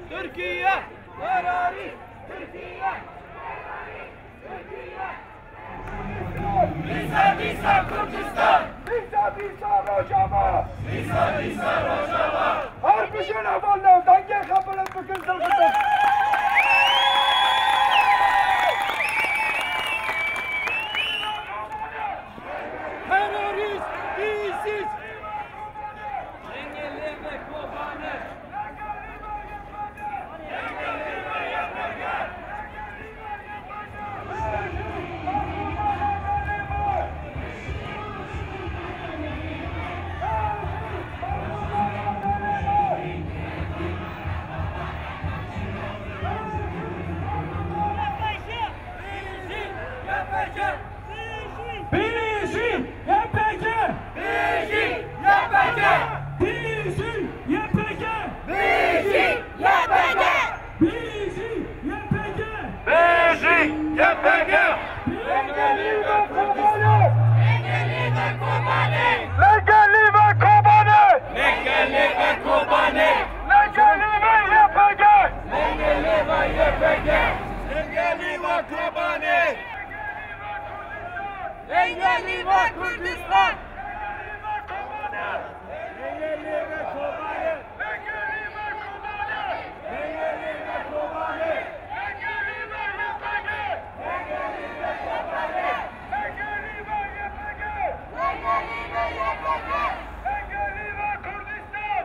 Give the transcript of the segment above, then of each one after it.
Türkiye! Terörist! Türkiye! Bize Kurdistan! Bize Rojava! Bize Rojava! Harbişin avallı! Dange kapılın bugün sılgıtın! Terörist! İsiz! Engelleme Kobane! Engelleme Kurdistan! Engelleme Kobane! Engelleme Kobane! Engelleme Kobane! Engelleme YPG! Engelleme Kobane! Engelleme YPG! Engelleme YPG! Engelleme Kurdistan! Engelleme Kurdistan! Engelleme Kurdistan!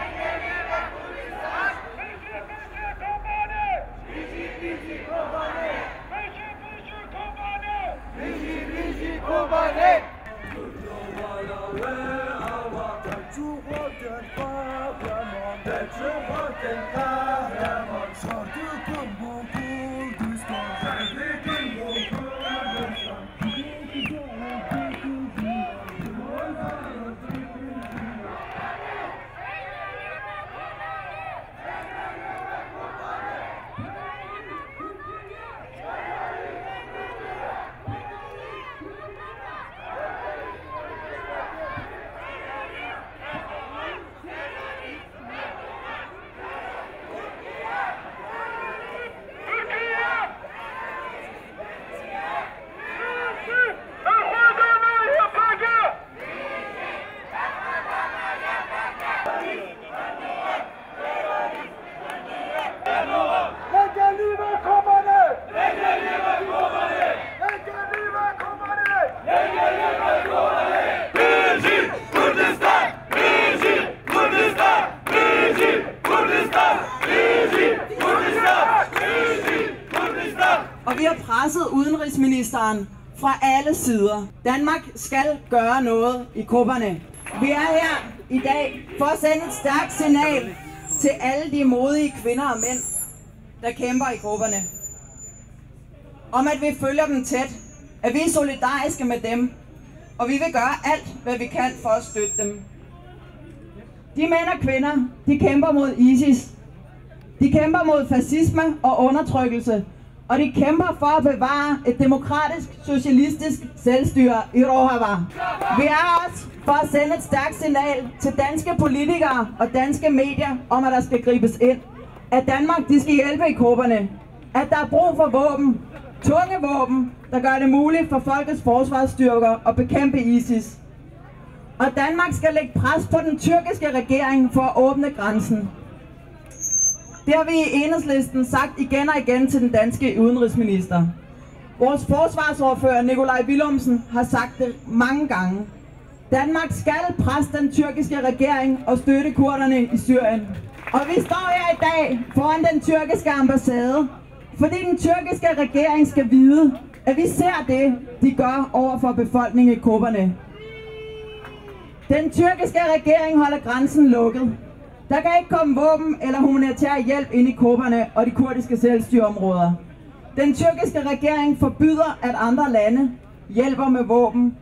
Engelleme Kurdistan! Bizi Kobane! Bizi Kobane! Bizi Kobane! Og vi har presset udenrigsministeren fra alle sider. Danmark skal gøre noget i Kobane. Vi er her i dag for at sende et stærkt signal til alle de modige kvinder og mænd, der kæmper i Kobane. Om at vi følger dem tæt, at vi er solidariske med dem, og vi vil gøre alt, hvad vi kan for at støtte dem. De mænd og kvinder, de kæmper mod ISIS. De kæmper mod fascisme og undertrykkelse, og de kæmper for at bevare et demokratisk, socialistisk selvstyre i Rojava. Vi er også for at sende et stærkt signal til danske politikere og danske medier om, at der skal gribes ind. At Danmark de skal hjælpe i Kobane. At der er brug for våben, tunge våben, der gør det muligt for folkets forsvarsstyrker at bekæmpe ISIS. og Danmark skal lægge pres på den tyrkiske regering for at åbne grænsen. Det har vi i Enhedslisten sagt igen og igen til den danske udenrigsminister. Vores forsvarsordfører Nikolaj Villumsen har sagt det mange gange. Danmark skal presse den tyrkiske regering og støtte kurderne i Syrien. Og vi står her i dag foran den tyrkiske ambassade, fordi den tyrkiske regering skal vide, at vi ser det, de gør over for befolkningen i Kobane. Den tyrkiske regering holder grænsen lukket. Der kan ikke komme våben eller humanitær hjælp ind i Kobane og de kurdiske selvstyreområder. Den tyrkiske regering forbyder, at andre lande hjælper med våben,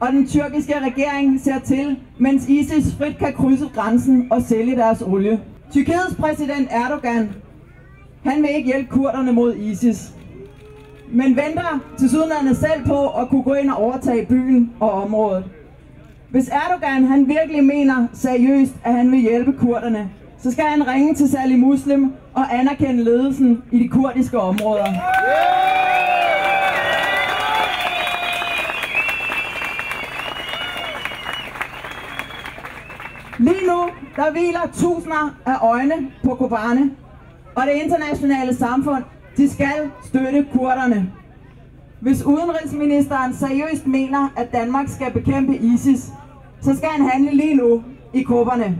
og den tyrkiske regering ser til, mens ISIS frit kan krydse grænsen og sælge deres olie. Tyrkiets præsident Erdogan, han vil ikke hjælpe kurderne mod ISIS, men venter tilsyneladende selv på at kunne gå ind og overtage byen og området. Hvis Erdogan han virkelig mener seriøst, at han vil hjælpe kurderne, så skal han ringe til Salih Muslim og anerkende ledelsen i de kurdiske områder. Lige nu, der hviler tusinder af øjne på Kobane, og det internationale samfund, de skal støtte kurderne. Hvis udenrigsministeren seriøst mener, at Danmark skal bekæmpe ISIS, så skal han handle lige nu i Kobane.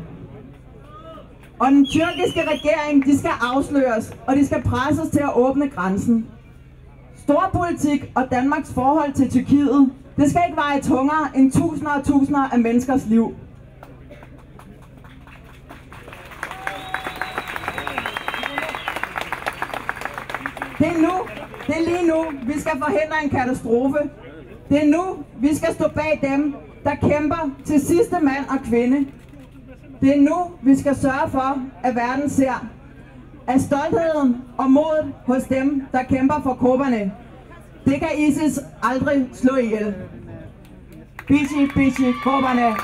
Og den tyrkiske regering, de skal afsløres, og de skal presses til at åbne grænsen. Storpolitik og Danmarks forhold til Tyrkiet, det skal ikke veje tungere end tusinder og tusinder af menneskers liv. Det er lige nu, vi skal forhindre en katastrofe. Det er nu, vi skal stå bag dem, der kæmper til sidste mand og kvinde. Det er nu, vi skal sørge for, at verden ser, at stoltheden og modet hos dem, der kæmper for Kobane, det kan ISIS aldrig slå ihjel. Bishi, bishi, Kobane!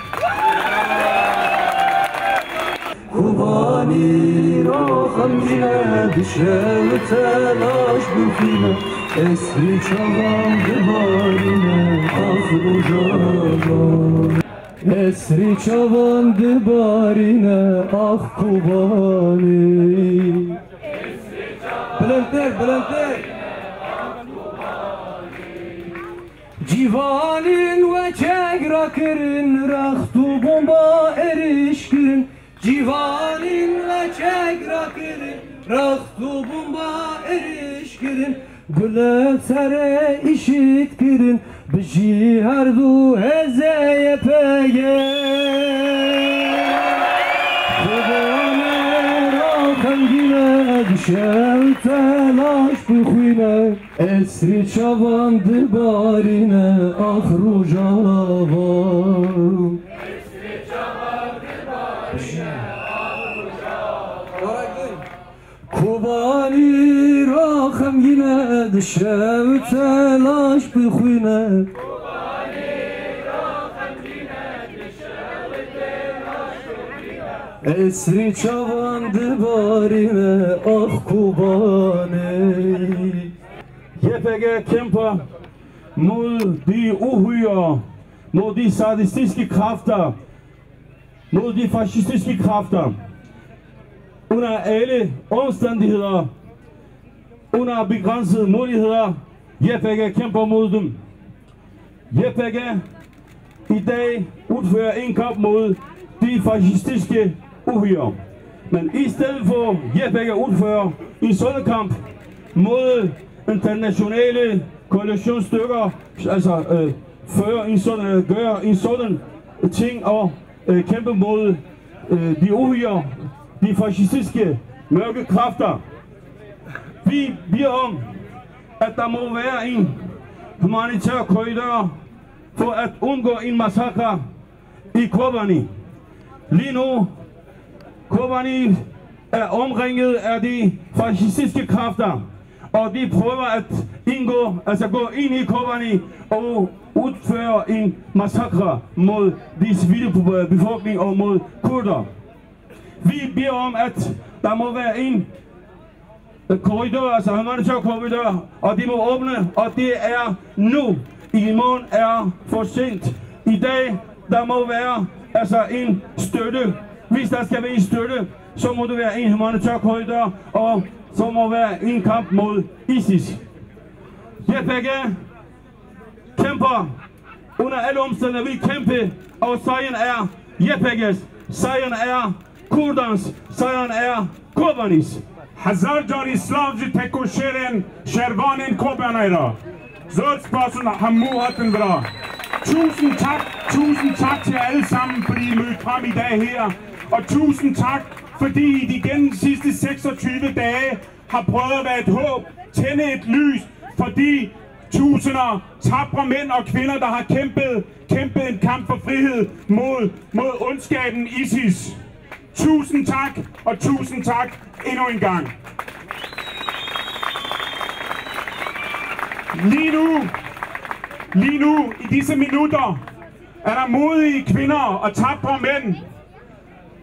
Kubani rohamine düşer telaş büküne Esri çalan divarine ah rujalan Esri çalan divarine ah Kubani Bülentler Civanin ve çegrakirin Rahtu bomba erişkin Civanin ve çegrakirin Rahtu bomba erişkirin Güle sere işitkirin Biji herdu hezeye pege Kubane rakangine Düşer telaş büküne Esri çavan dibarine Ah rujavan Kubani rakam yine düşev telaş büküne Kubani rakam yine düşev telaş büküne Esri çavan dibarine ah Kubani YPG kæmper mod de uhyre, mod de sadistiske kræfter, mod de fascistiske kræfter. Under alle omstændigheder, under begrænsede muligheder, YPG kæmper mod dem. YPG i dag udfører en kamp mod de fascistiske uhyre. Men i stedet for YPG udfører en sådan kamp mod internationale koalitionsstykker, altså gør en sådan ting og kæmpe mod de uhyre, de fascistiske mørke kræfter. Vi beder om, at der må være en humanitær korridor for at undgå en massakre i Kobani. Lige nu, Kobani er omringet af de fascistiske kræfter, og de prøver at gå ind i Kobani og udføre en massakre mod de civile befolkning og mod kurder. Vi beder om, at der må være en korridor, altså humanitær korridor, og de må åbne, og det er nu. I morgen er for sent. I dag der må være altså en støtte. Hvis der skal være en støtte, så må det være en humanitær korridor, og så må være en kamp mod ISIS. JPG kæmper under alle omstændigheder, vi kæmpe, og sejren er JPG's, sejren er Kurdans, sejren er Kobanis. هزار جار اسلام جی تکو شیرین شروان کوبانی را زود سپاسون همو هاتن برا. Tusind tak til alle sammen, fordi I mødte frem i dag her. Og tusind tak, fordi I gennem de sidste 26 dage har prøvet at være et håb, tænde et lys for de tusinder tapre mænd og kvinder, der har kæmpet en kamp for frihed mod ondskaben ISIS. Tusind tak, og tusind tak endnu en gang. Lige nu, i disse minutter, er der modige kvinder og tapre mænd,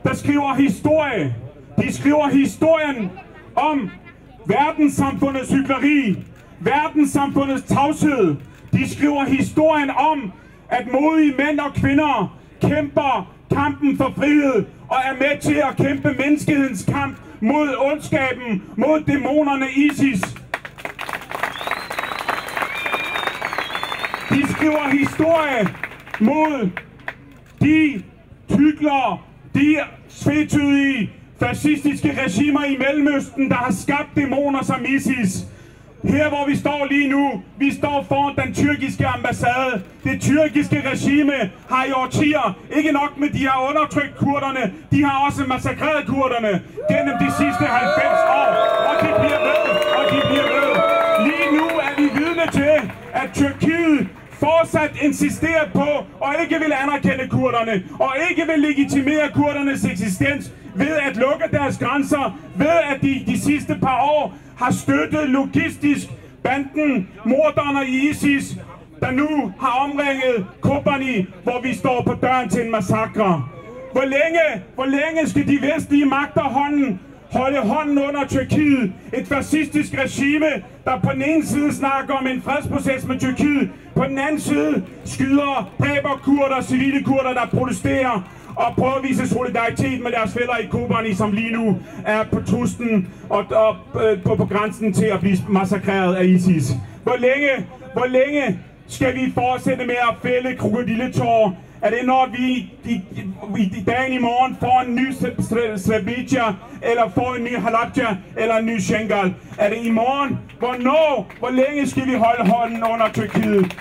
der skriver historie. De skriver historien om verdenssamfundets hykleri, verdenssamfundets tavshed. De skriver historien om, at modige mænd og kvinder kæmper kampen for frihed og er med til at kæmpe menneskehedens kamp mod ondskaben, mod dæmonerne ISIS. De skriver historie mod de hyklere, de tvetydige fascistiske regimer i Mellemøsten, der har skabt dæmoner som ISIS. Her hvor vi står lige nu, vi står foran den tyrkiske ambassade. Det tyrkiske regime har i årtier, ikke nok med de har undertrykt kurderne, de har også massakreret kurderne gennem de sidste 90 år. Og de bliver ved, og de bliver ved. Lige nu er vi vidne til, at Tyrkiet fortsat insisterer på og ikke vil anerkende kurderne, og ikke vil legitimere kurdernes eksistens ved at lukke deres grænser, ved at de sidste par år har støttet logistisk banden, morderne i ISIS, der nu har omringet Kobani, hvor vi står på døren til en massakre. Hvor længe skal de vestlige magter holde hånden under Tyrkiet? Et fascistisk regime, der på den ene side snakker om en fredsproces med Tyrkiet, på den anden side skyder, dræber kurder, civile kurder, der protesterer og prøver at vise solidaritet med deres fæller i Kobani, som lige nu er på truslen og på grænsen til at blive massakreret af ISIS. Hvor længe skal vi fortsætte med at fælde krokodilletårer? Er det når vi i dagen i morgen får en ny Srebrenica, eller får en ny Halabja, eller en ny Schengal? Er det i morgen? Hvor længe skal vi holde hånden under Tyrkiet?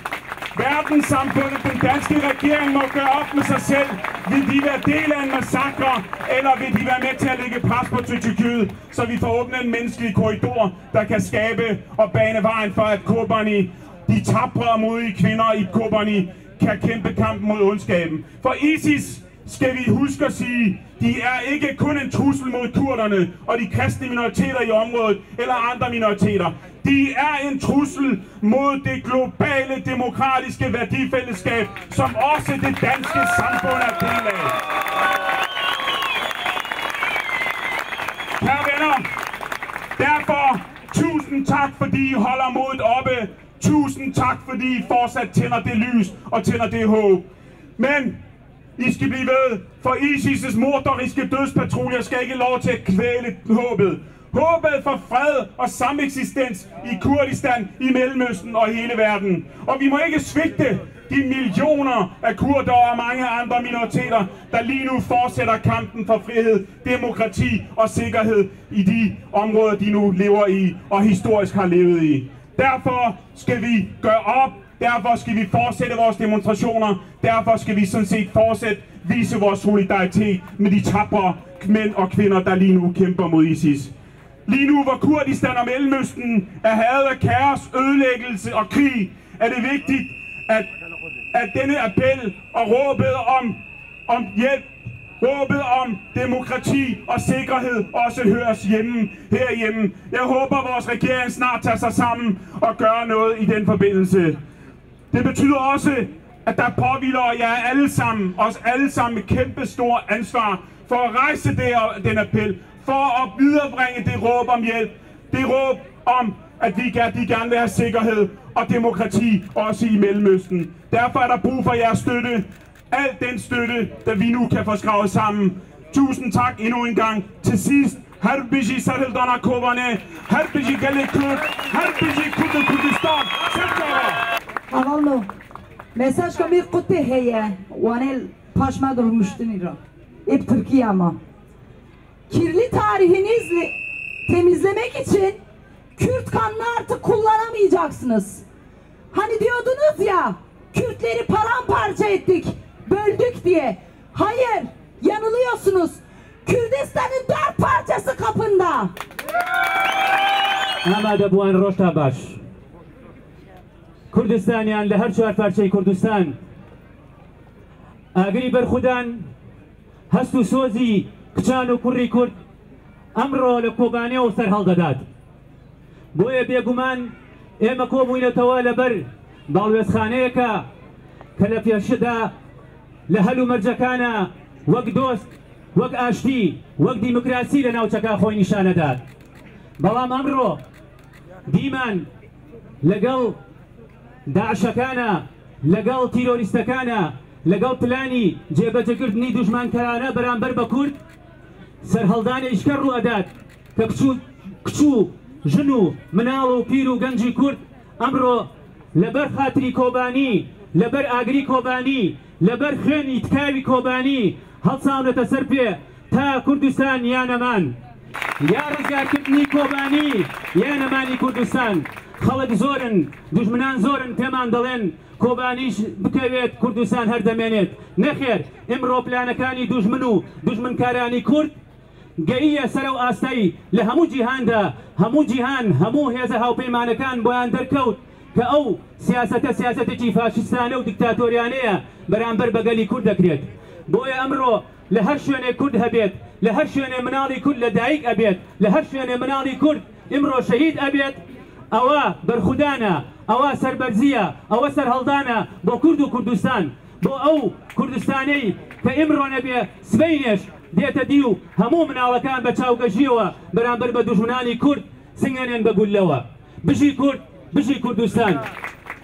Verdenssamfundet, den danske regering må gøre op med sig selv. Vil de være del af en massakre, eller vil de være med til at lægge pres på Tyrkiet, så vi får åbnet en menneskelig korridor, der kan skabe og bane vejen for, at Kobani, de tapre og modige kvinder i Kobani, kan kæmpe kampen mod ondskaben. For ISIS, skal vi huske at sige, de er ikke kun en trussel mod kurderne og de kristne minoriteter i området eller andre minoriteter. De er en trussel mod det globale demokratiske værdifællesskab, som også det danske samfund er del af. Kære venner, derfor tusind tak, fordi I holder modet oppe. Tusind tak, fordi I fortsat tænder det lys og tænder det håb. Men I skal blive ved, for ISIS' morderiske dødspatruljer skal ikke lov til at kvæle håbet. Håbet for fred og sameksistens i Kurdistan, i Mellemøsten og hele verden. Og vi må ikke svigte de millioner af kurder og mange andre minoriteter, der lige nu fortsætter kampen for frihed, demokrati og sikkerhed i de områder, de nu lever i og historisk har levet i. Derfor skal vi gøre op. Derfor skal vi fortsætte vores demonstrationer. Derfor skal vi sådan set fortsat vise vores solidaritet med de tapre mænd og kvinder, der lige nu kæmper mod ISIS. Lige nu, hvor Kurdistan og Mellemøsten er hærget af kaos, ødelæggelse og krig, er det vigtigt, at denne appel og råbet om hjælp, råbet om demokrati og sikkerhed også høres herhjemme. Jeg håber, at vores regering snart tager sig sammen og gør noget i den forbindelse. Det betyder også, at der påhviler jer os alle sammen et kæmpe stort ansvar for at rejse den appel, for at viderebringe det råb om hjælp, det råb om, at de gerne vil have sikkerhed og demokrati også i Mellemøsten. Derfor er der brug for jeres støtte. al den støtte, der vi nu kan få skravet sammen. Tusind tak endnu en gang. Til sidst, Harbiji Sarildana Kobane, Harbiji Galekurt, Harbiji Kurdistan, Septara. Avallo, mesaj kami kutte heye, wanel paşma durmuştun ira. Hep Türkiye ama. Kirli tarihinizi temizlemek için Kürt kanını artık kullanamayacaksınız. Hani diyordunuz ya, Kürtleri paramparça ettik, böldük diye. Hayır, yanılıyorsunuz. Kürdistan'ın 4 parçası kapında. Ama da bu an roşta baş. Kürdistan yani her 4 parçayı Kürdistan. Agri berxudan hastu sozi kçanu kurri Kurd amro le Kobane o serhal dadat. Boya beguman ema kobuyla tawala ber balwesxaneyeka كلف يشدا لهلو مرجكانا وق دوست وق اشتي وق ديمقراسي لنا وشكا خوي نشانه داد بلام امرو ديمان لقل داعش كان لقل تيروريست كان لقل بلاني جيبه كردني دجمان كرانا برامبر بكرد سرهلدان اشكرو اداد كبشو جنو منالو بيرو گنجي كرد امرو لبر خاطري كوباني لبر آگری کوبانی لبر خنی تکاوی کوبانی هەڵساونەتە سەر پێ تا کوردستان یانەمان یا ڕزگارکردنی کۆبانی یانەمانی کوردستان خەڵک زۆرن دوژمنان زۆرن پێمان دەڵێن کۆبانیش بکەوێت کوردستان هەردەمێنێت نەخێر ئێمڕۆ پلانەکانی دوژمن و دوژمنکارانی کورد گەییە سەر و ئاستایی لە هەموو جیهاندا هەموو جیهان هەموو هێزە هاوپەیمانەکان بۆیان دەرکەوت کە ئەو سیاسەتە سیاسەتێکی فاشستانە و دیکتاتۆریانەیە بەرامبەر بەگەلی کورد دەکرێت بۆیە ئەمڕۆ لە هەر شوێنێ کورد هەبێت لە هەر شوێنێ مناڵی کورد لە دایک ئەبێت لە هەر شوێنێ مناڵی کورد ئیمڕۆ شەهید ئەبێت ئەوە بەرخودانە ئەوە سەربەرزیە ئەوە سەرهەڵدانە بۆ کورد و کوردستان بۆ ئەو کوردستانەی کە ئیمڕۆ نەبێ سبەینێش دێتە دی و هەموو مناڵەکان بە چاوگەژیەوە بەرامبەر بە دوژمنانی کورد سنگێنێن بە گولەوە بژی کورد بژی کوردستان.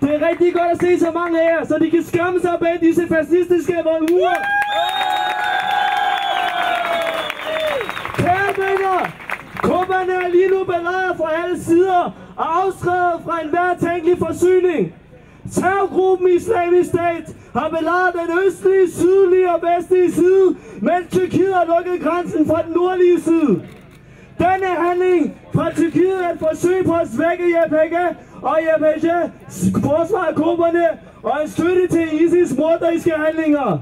Det er rigtig godt at se så mange af jer, så de kan skamme sig bag disse fascistiske voldurer. Kære venner, kupperne er lige nu belejret fra alle sider og afskrevet fra enhver tænkelig forsyning. Terrorgruppen Islamisk Stat har belejret den østlige, sydlige og vestlige side, mens Tyrkiet har lukket grænsen fra den nordlige side. Denne handling fra Tyrkiet er et forsøg på at svække JPG og JPG's forsvar af kupperne og en støtte til ISIS morderiske handlinger.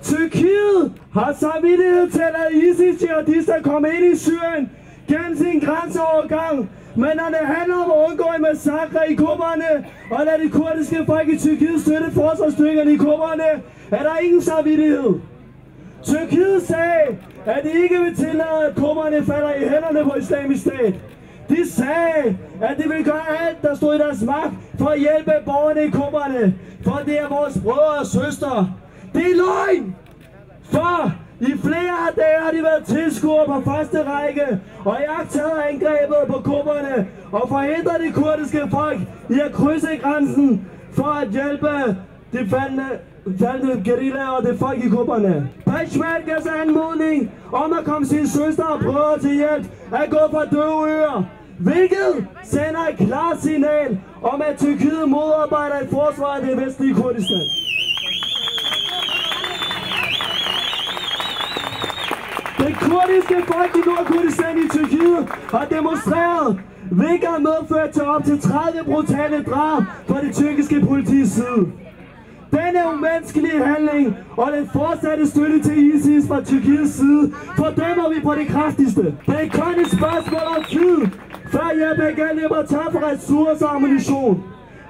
Tyrkiet har samvittighed til at lade ISIS jihadister komme ind i Syrien gennem sin grænseovergang, men når det handler om at undgå en massakre i kupperne og lade de kurdiske folk i Tyrkiet støtte forsvarsstyrkerne i kupperne, er der ingen samvittighed. Tyrkiet sagde, at de ikke vil tillade, at kupperne falder i hænderne på Islamisk Stat. De sagde, at de vil gøre alt, der stod i deres magt, for at hjælpe borgerne i kupperne, for det er vores brødre og søstre. Det er løgn! For i flere dage har de været tilskuere på første række og jagttaget angrebet på kupperne og forhindret de kurdiske folk i at krydse grænsen for at hjælpe de faldende guerillaer og det folk i kupperne. Peshmergas anmodning om at komme sine søstre og brødre til hjælp er gået fra døve ører, hvilket sender et klart signal om, at Tyrkiet modarbejder et forsvar af det vestlige Kurdistan. Det kurdiske folk i Nordkurdistan i Tyrkiet har demonstreret, hvilket har medført til op til 30 brutale drab fra det tyrkiske politis side. Denne umenneskelige handling og den fortsatte støtte til ISIS fra Tyrkiets side fordømmer vi på det kraftigste. Det er kun et spørgsmål om tid, før JPG løber tør for ressourcer og ammunition.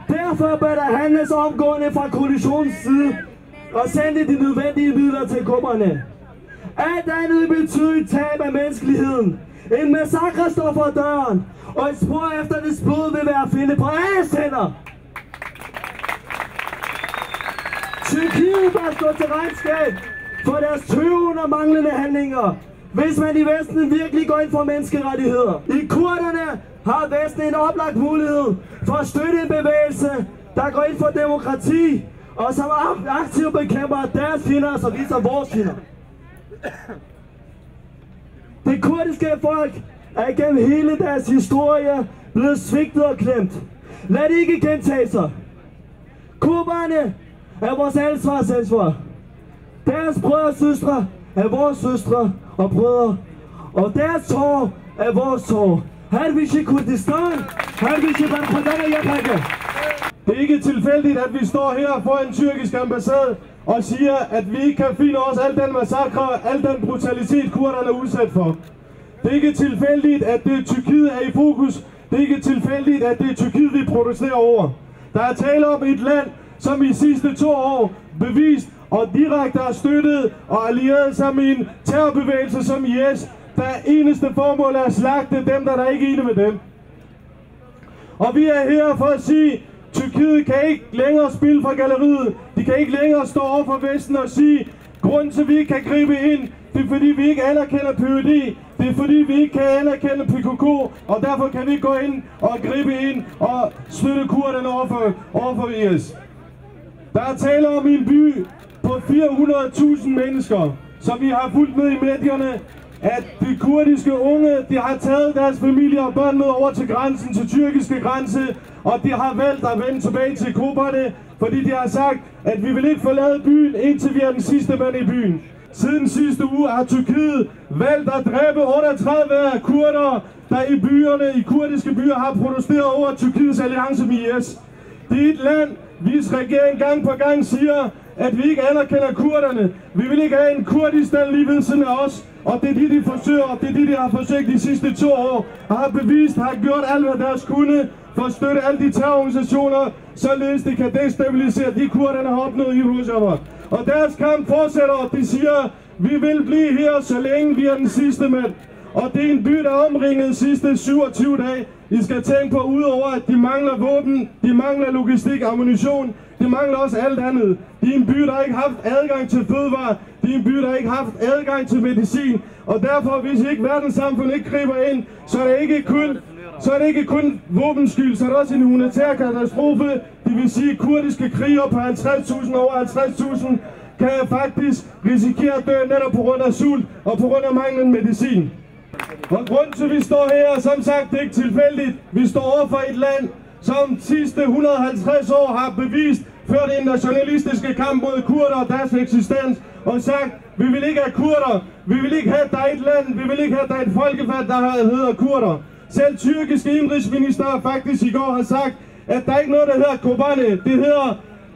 Derfor bør der handles omgående fra koalitionens side og sende de nødvendige midler til kupperne. Alt andet vil betyde et tab af menneskeligheden. En massakre står for døren, og et spor efter dets blod vil være at finde på alles hænder. Tyrkiet bør stå til regnskab for deres tøven og manglende handlinger, hvis man i Vesten virkelig går ind for menneskerettigheder. I kurderne har Vesten en oplagt mulighed for at støtte en bevægelse, der går ind for demokrati og som aktivt bekæmper deres fjender, som vi som vores fjender. Det kurdiske folk er igennem hele deres historie blevet svigtet og klemt. Lad det ikke gentage sig. Kurderne er vores ansvar. Deres brødre og søstre er vores søstre og brødre. Og deres tår er vores tår. Halvishi Kurdistan, halvishi Barkhadana Yapaka. Det er ikke tilfældigt, at vi står her foran en tyrkisk ambassade og siger, at vi ikke kan finde os al den massakre, al den brutalitet, kurderne er udsat for. Det er ikke tilfældigt, at det Tyrkiet er i fokus. Det er ikke tilfældigt, at det er Tyrkiet, vi protesterer over. Der er tale om et land, som i sidste 2 år bevist og direkte har støttet og allieret sig med en terrorbevægelse som IS, der eneste formål er at slagte dem, der er ikke enige med dem. Og vi er her for at sige, at Tyrkiet kan ikke længere spille fra galleriet. De kan ikke længere stå over for Vesten og sige, grunden til, at vi ikke kan gribe ind, det er fordi, vi ikke anerkender PYD. Det er fordi, vi ikke kan anerkende PKK, og derfor kan vi ikke gå ind og gribe ind og støtte kurderne over for IS. Der er tale om en by på 400.000 mennesker, som vi har fulgt med i medierne, at de kurdiske unge, de har taget deres familier og børn med over til grænsen, til tyrkiske grænse, og de har valgt at vende tilbage til Kobane, fordi de har sagt, at vi vil ikke forlade byen, indtil vi er den sidste mand i byen. Siden sidste uge har Tyrkiet valgt at dræbe 38 kurdere, der i byerne, i kurdiske byer, har protesteret over Tyrkiets alliance med IS. Det er et land, hvis regering gang på gang siger, at vi ikke anerkender kurderne. Vi vil ikke have en Kurdistan lige ved siden af os, og det er det, de forsøger, og det er det, de har forsøgt de sidste 2 år, og har bevist, har gjort alt, hvad deres kunne, for at støtte alle de terrororganisationer, således de kan destabilisere de kurderne har opnået i Rojava. Og deres kamp fortsætter, og de siger, vi vil blive her, så længe vi er den sidste mand. Og det er en by, der er omringet de sidste 27 dage. I skal tænke på, udover at de mangler våben, de mangler logistik, ammunition, de mangler også alt andet. Det er en by, der ikke har haft adgang til fødevarer. Det er en by, der ikke har haft adgang til medicin. Og derfor, hvis ikke verdenssamfundet ikke griber ind, så er det ikke kun våbenskyld, så er det også en humanitær katastrofe. Det vil sige, at kurdiske krigere på 50.000, over 50.000, kan faktisk risikere at dø netop på grund af sult og på grund af manglen medicin. Og grunden til, at vi står her, som sagt, det er ikke tilfældigt. Vi står over for et land, som sidste 150 år har bevist, ført en nationalistiske kamp mod kurder og deres eksistens, og sagt, vi vil ikke have kurder, vi vil ikke have, at der er et land, vi vil ikke have, at der er et folkefærd, der hedder kurder. Selv tyrkiske indrigsminister faktisk i går har sagt, at der er ikke noget, der hedder Kobane.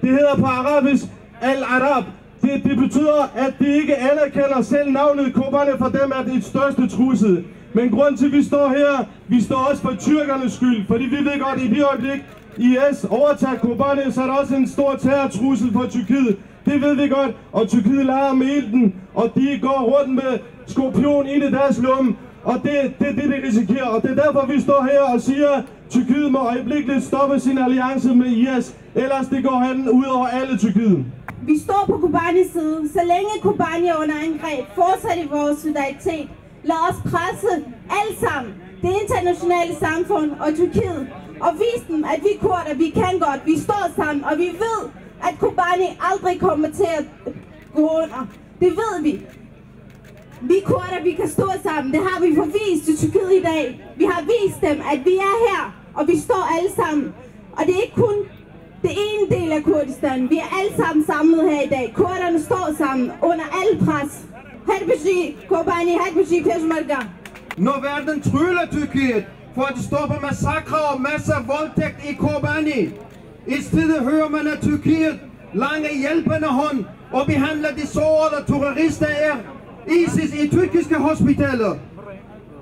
Det hedder på arabisk Al-Arab. Det betyder, at de ikke anerkender selv navnet Kobane, for dem er det et største trussel. Men grunden til, at vi står her, vi står også for tyrkernes skyld, fordi vi ved godt, at i det øjeblik IS overtager Kobane, så er der også en stor terrortrussel for Tyrkiet. Det ved vi godt, og Tyrkiet leger med ilten, og de går rundt med skorpion ind i deres lumme, og det er det, de risikerer. Og det er derfor, vi står her og siger, at Tyrkiet må øjeblikkeligt stoppe sin alliance med IS, ellers det går han ud over alle Tyrkiet. Vi står på Kobanis side. Så længe Kobani er under angreb, fortsætter vores solidaritet. Lad os presse alle sammen, det internationale samfund og Tyrkiet, og vise dem, at vi kurder, vi kan godt, vi står sammen, og vi ved, at Kobani aldrig kommer til at gå under. Det ved vi. Vi kurder, vi kan stå sammen. Det har vi forvist til Tyrkiet i dag. Vi har vist dem, at vi er her, og vi står alle sammen. Og det er ikke kun det ene del af Kurdistan. Vi er alle sammen samlet her i dag. Kurderne står sammen under alle pres. Halbeshi, Kobani, Halbeshi, Peshmerga. Når verden tryller Tyrkiet for at stoppe massakre og masser af voldtægt i Kobani, i stedet hører man, at Tyrkiet lange hjælpende hånd og behandler de sårede terrorister er ISIS i tyrkiske hospitaler.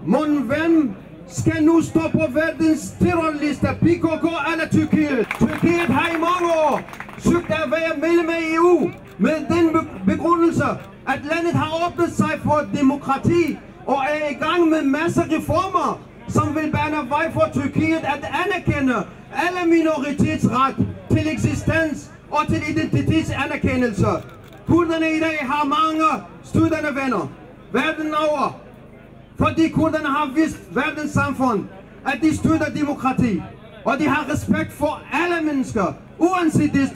Men hvem skal nu stå på verdens terrorlister, PKK eller Tyrkiet? Tyrkiet har i mange år søgt at være medlem af EU med den begrundelse, at landet har åbnet sig for demokrati og er i gang med masser af reformer, som vil bane vej for Tyrkiet at anerkende alle minoritetsret til eksistens og til identitetsanerkendelse. Kurderne i dag har mange studerende venner verden over, fordi kurderne har vist verdens samfund, at de støtter demokrati, og de har respekt for alle mennesker, uanset deres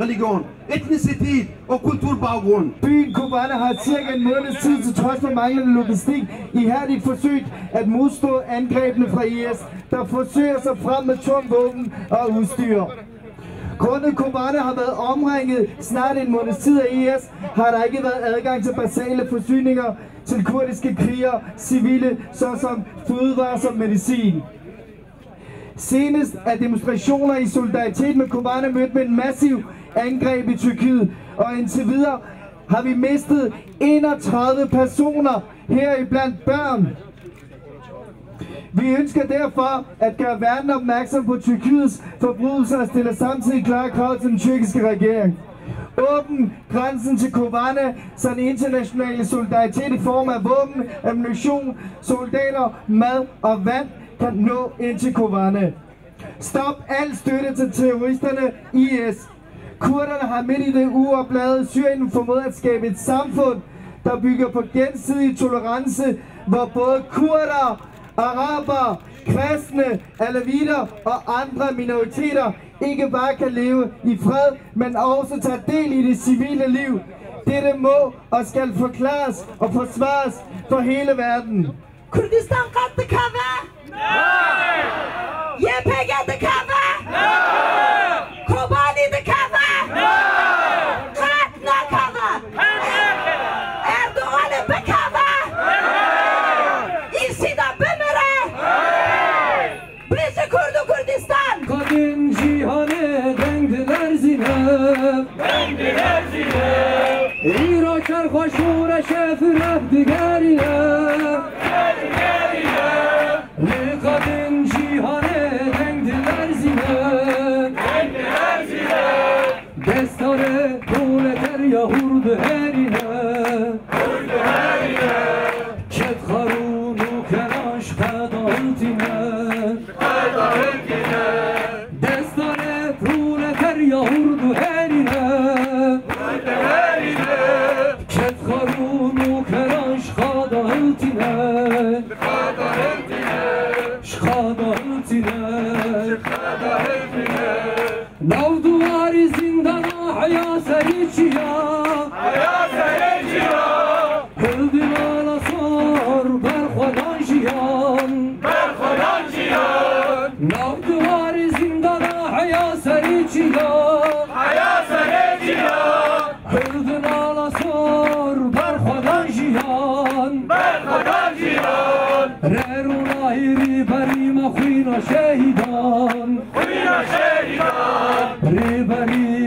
religion, etnicitet og kulturbaggrund. Byen Kobane har cirka en måneds tid til trods for manglende logistik ihærdigt forsøgt at modstå angrebene fra IS, der forsøger sig frem med tunge våben og udstyr. Grundet Kobane har været omringet snart en måneds tid af IS, har der ikke været adgang til basale forsyninger til kurdiske krigere, civile, såsom fødevarer som medicin. Senest er demonstrationer i solidaritet med Kobane mødt med en massiv angreb i Tyrkiet, og indtil videre har vi mistet 31 personer, heriblandt børn. Vi ønsker derfor at gøre verden opmærksom på Tyrkiets forbrydelser og stiller samtidig klare krav til den tyrkiske regering. Åbn grænsen til Kobane, så den internationale solidaritet i form af våben, ammunition, soldater, mad og vand kan nå ind til Kobane. Stop al støtte til terroristerne IS. Kurderne har midt i det uopladede Syrien formået at skabe et samfund, der bygger på gensidig tolerance, hvor både kurdere, araber, kristne, alawitter og andre minoriteter ikke bare kan leve i fred, men også tage del i det civile liv. Dette må og skal forklares og forsvares for hele verden. Kurdistan qattı kava? Nej! YPG de kava? Nej! Kobani de kava? Nej! Qatna kava? Erdoğan'ı be kava? İsida bemere? Bizi kurdu Kurdistan. Kadın cihane dendiler zine. Dendiler zine. İraçar hoşura şefiref digerine. Ne kadın cihane dendiler zine. Destare proleter yahurdu herine. Ket harunu keraş kadaltine. Destare proleter yahurdu herine. Ket harunu keraş kadaltine. Nav duvarı zindana haya seriçiya. Haya seriçiya. Hıldın ala sor berxodan jiyan. Berxodan jiyan. Nav duvarı zindana haya seriçiya. Haya seriçiya. Hıldın ala sor berxodan jiyan. Berxodan jiyan. Rerun ahiri berima khuyna şehidan. Khuyna şehidan. Reberi